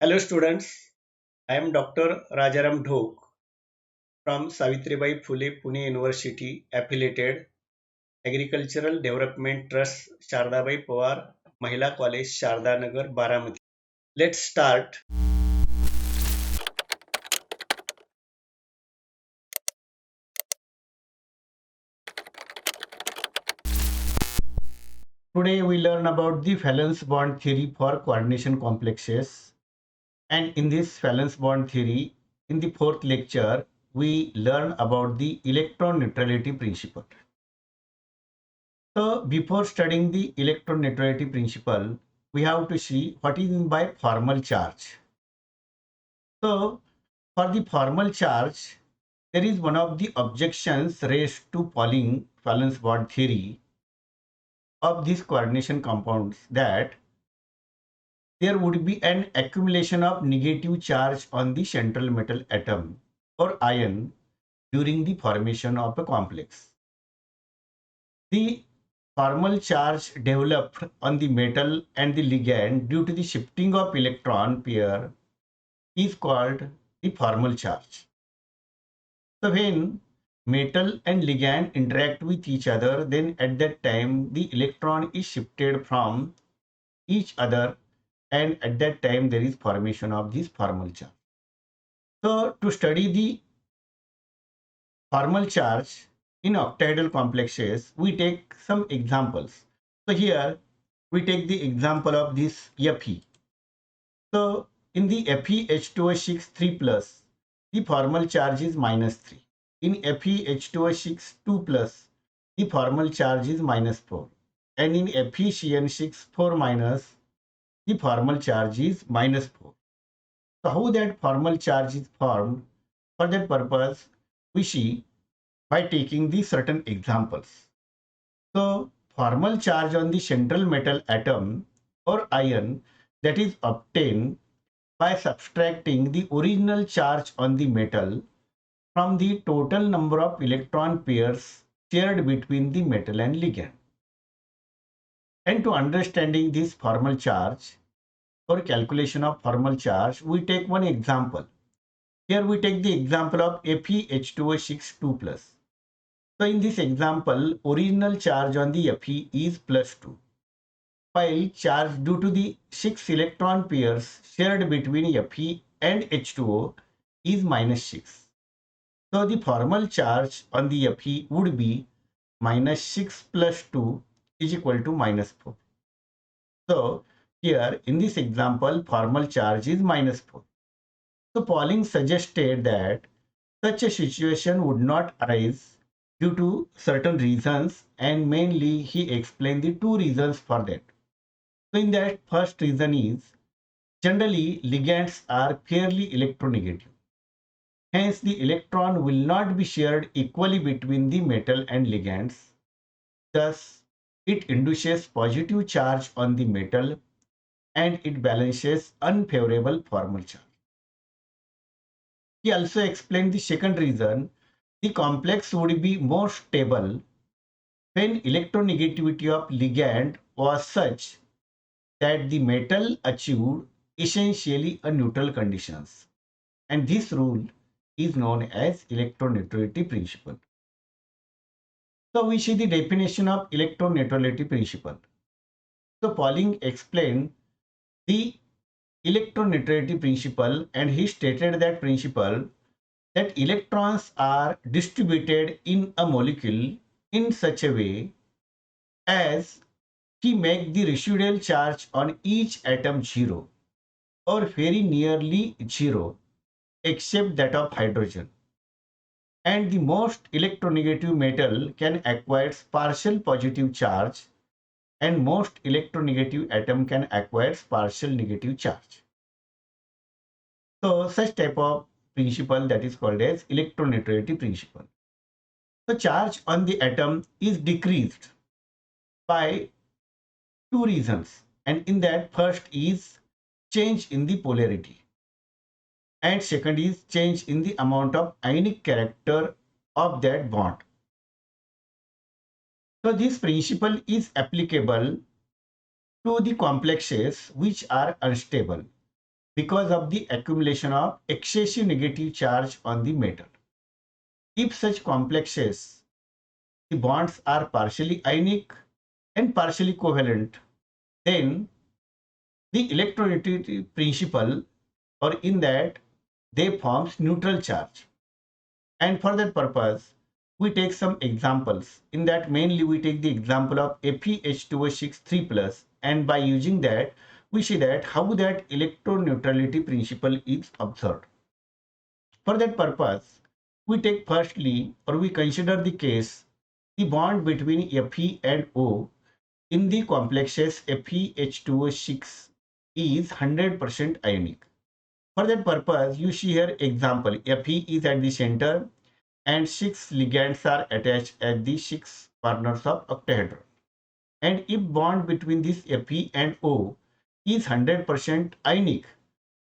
Hello students, I am Dr. Rajaram Dhok from Savitribai Phule Pune University affiliated Agricultural Development Trust Shardabai Pawar Mahila College Sharda Nagar Baramati. Let's start. Today we learn about the valence bond theory for coordination complexes, and in this valence bond theory in the fourth lecture we learn about the electron neutrality principle. So before studying the electron neutrality principle, we have to see what is meant by formal charge. So for the formal charge, there is one of the objections raised to Pauling valence bond theory of these coordination compounds that there would be an accumulation of negative charge on the central metal atom or ion during the formation of a complex. The formal charge developed on the metal and the ligand due to the shifting of electron pair is called the formal charge. So when metal and ligand interact with each other, then at that time the electron is shifted from each other, and at that time there is formation of this formal charge. So to study the formal charge in octahedral complexes, we take some examples. So here we take the example of this Fe. So in the FeH2O6 3 plus, the formal charge is -3. In FeH2O6 2 plus, the formal charge is -4. And in FeCN6 4 minus, the formal charge is -4. So how that formal charge is formed? For that purpose, we see by taking the certain examples. So formal charge on the central metal atom or ion that is obtained by subtracting the original charge on the metal from the total number of electron pairs shared between the metal and ligand. And to understanding this formal charge or calculation of formal charge, we take one example. Here we take the example of FeH2O6 2 plus. So in this example, original charge on the Fe is +2, while charge due to the 6 electron pairs shared between Fe and H2O is -6. So the formal charge on the Fe would be -6 plus 2 is equal to -4. So here in this example, formal charge is -4. So Pauling suggested that such a situation would not arise due to certain reasons, and mainly he explained the two reasons for that. So in that, first reason is generally ligands are fairly electronegative. Hence, the electron will not be shared equally between the metal and ligands. Thus, it induces positive charge on the metal and it balances unfavorable formal charge. He also explained the second reason, the complex would be more stable when electronegativity of ligand was such that the metal achieved essentially a neutral conditions. And this rule is known as electroneutrality principle. So we see the definition of electroneutrality principle. So Pauling explained the electroneutrality principle, and he stated that principle that electrons are distributed in a molecule in such a way as to make the residual charge on each atom zero or very nearly zero except that of hydrogen. And the most electronegative metal can acquire partial positive charge and most electronegative atom can acquire partial negative charge. So such type of principle that is called as electroneutrality principle. The charge on the atom is decreased by two reasons, and in that first is change in the polarity and second is change in the amount of ionic character of that bond. So this principle is applicable to the complexes which are unstable, because of the accumulation of excessive negative charge on the metal. If such complexes, the bonds are partially ionic and partially covalent, then the electronegativity principle, or in that they forms neutral charge. And for that purpose, we take some examples. In that mainly we take the example of FeH2O6 3+, and by using that we see that how that electroneutrality principle is observed. For that purpose, we take firstly, or we consider the case, the bond between Fe and O in the complexes FeH2O6 is 100% ionic. For that purpose, you see here example, Fe is at the center and 6 ligands are attached at the 6 corners of octahedron. And if bond between this Fe and O is 100% ionic,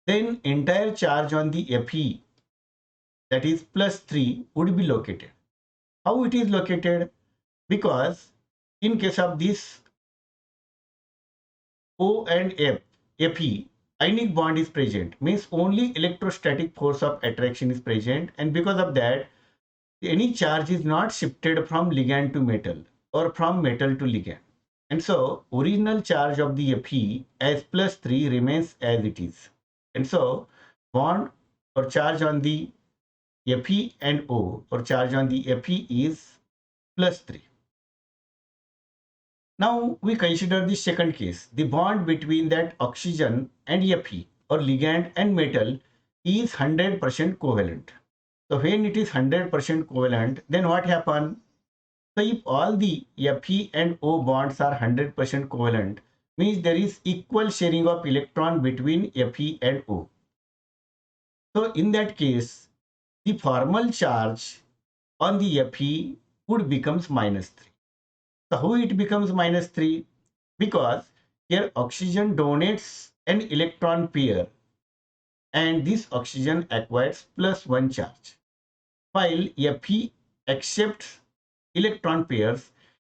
then entire charge on the Fe, that is +3, would be located. How it is located? Because in case of this O and Fe, ionic bond is present, means only electrostatic force of attraction is present, and because of that any charge is not shifted from ligand to metal or from metal to ligand. And so original charge of the Fe as +3 remains as it is. And so bond or charge on the Fe and O, or charge on the Fe, is +3. Now we consider the second case. The bond between that oxygen and Fe, or ligand and metal, is 100% covalent. So when it is 100% covalent, then what happens? So if all the Fe and O bonds are 100% covalent, means there is equal sharing of electron between Fe and O. So in that case, the formal charge on the Fe would becomes -3. So how it becomes -3? Because here oxygen donates an electron pair and this oxygen acquires +1 charge, while Fe accepts electron pairs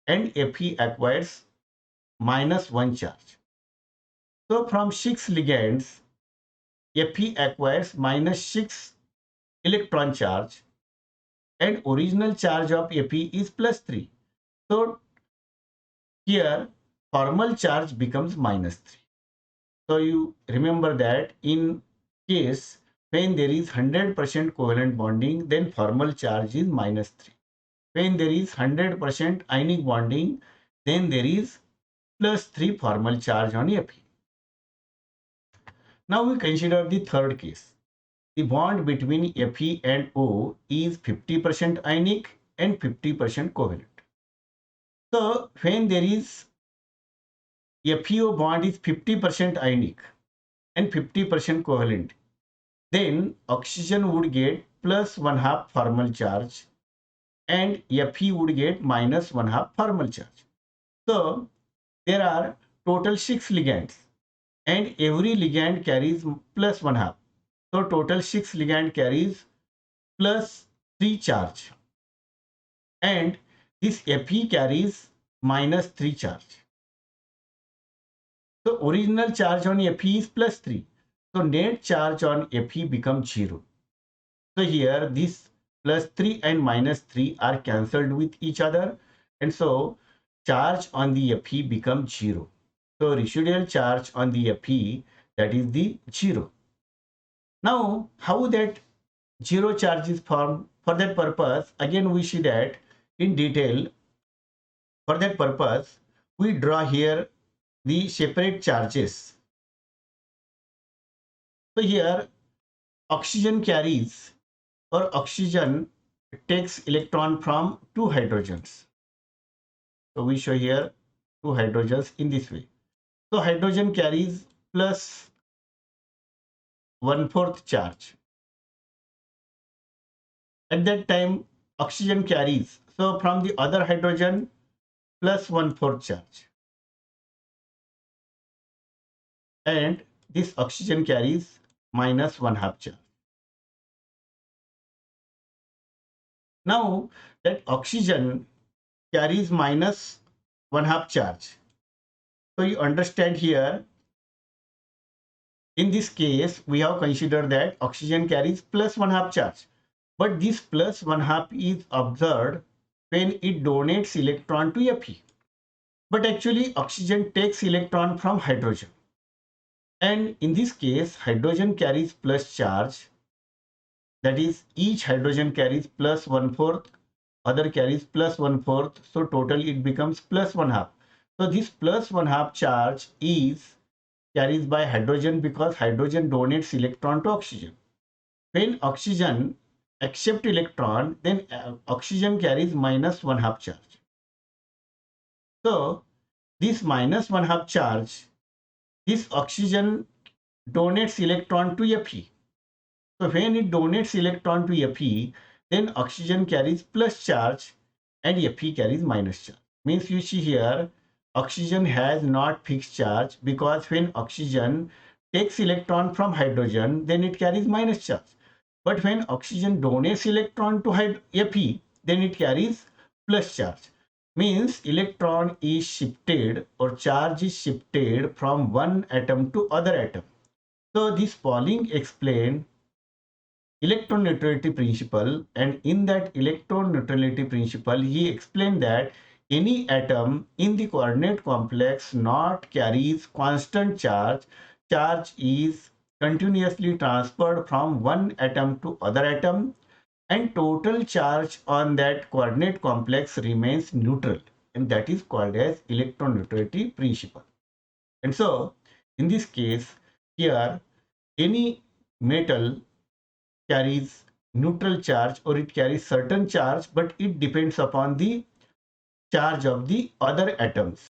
and Fe acquires -1 charge. So from 6 ligands, Fe acquires -6 electron charge and original charge of Fe is +3. So here formal charge becomes -3. So you remember that in case when there is 100% covalent bonding, then formal charge is -3. When there is 100% ionic bonding, then there is +3 formal charge on Fe. Now we consider the third case. The bond between Fe and O is 50% ionic and 50% covalent. So when there is FeO bond is 50% ionic and 50% covalent, then oxygen would get +1/2 formal charge and Fe would get -1/2 formal charge. So there are total 6 ligands and every ligand carries +1/2. So total 6 ligand carries +3 charge and this Fe carries -3 charge. So original charge on Fe is +3. So net charge on Fe becomes 0. So here this +3 and -3 are cancelled with each other, and so charge on the Fe becomes 0. So residual charge on the Fe, that is the 0. Now how that 0 charge is formed? For that purpose, again we see that in detail. For that purpose, we draw here the separate charges. So here oxygen carries, or oxygen takes electron from 2 hydrogens. So we show here 2 hydrogens in this way. So hydrogen carries +1/4 charge. At that time oxygen carries, so from the other hydrogen, +1/4 charge. And this oxygen carries -1/2 charge. Now that oxygen carries -1/2 charge. So you understand here In this case, we have considered that oxygen carries plus one half charge. But this plus one half is observed when it donates electron to Fe. But actually, oxygen takes electron from hydrogen. And in this case, hydrogen carries plus charge. That is, each hydrogen carries plus 1/4, other carries plus 1/4. So total it becomes plus one half. So this plus one half charge is carried by hydrogen because hydrogen donates electron to oxygen. When oxygen accepts electron, then oxygen carries minus one half charge. So this minus one half charge, this oxygen donates electron to Fe. So when it donates electron to Fe, then oxygen carries plus charge and Fe carries minus charge. Means you see here, oxygen has not fixed charge because when oxygen takes electron from hydrogen, then it carries minus charge. But when oxygen donates electron to Fe, then it carries plus charge. Means electron is shifted or charge is shifted from one atom to other atom. So this Pauling explained electron neutrality principle, and in that electron neutrality principle he explained that any atom in the coordinate complex not carries constant charge. Charge is continuously transferred from one atom to other atom, and total charge on that coordinate complex remains neutral, and that is called as electron neutrality principle. And so in this case here, any metal carries neutral charge or it carries certain charge, but it depends upon the charge of the other atoms.